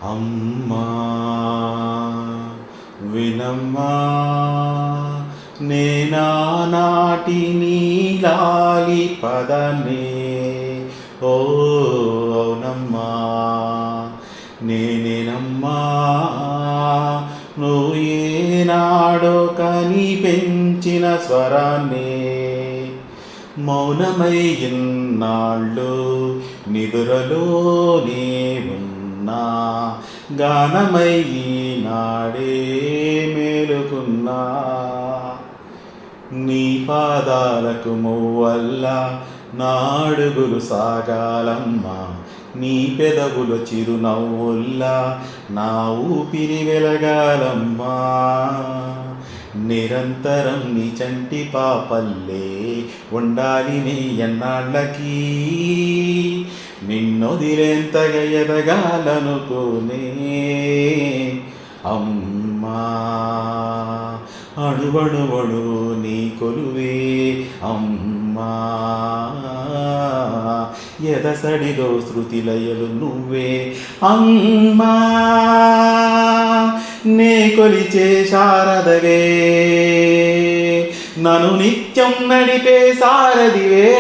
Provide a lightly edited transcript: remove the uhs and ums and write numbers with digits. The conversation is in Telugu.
అమ్మా వినమ్మా నేనానాటి నీలాలి పదనే ఓ అవునమ్మా నేనేనమ్మా నువ్వు ఏనాడో కని పెంచిన స్వరాన్నే మౌనమై ఇన్నాళ్ళు నిదురలోనే ఉన్నా గానమై ఈనాడే మేలుకున్నా నీ పాదాలకు మొవ్వల్ల నాడుగులు సాగాలమ్మా నీ పెదవుల చిరునవ్వుల్లా నా ఊపిరి వెలగాలమ్మా నిరంతరం నీ చంటి పాపల్లే ఉండాలి నీ ఎన్నాళ్ళకి నిన్నొదిలేంతగా ఎదగాలనుకోనే అమ్మా అణువణువణు నీ కొలువే అమ్మా ఎదసడిలో శృతిలయలు నువ్వే అమ్మా నే కొలిచే శారదవే నన్ను నిత్యం నడిపే సారథివే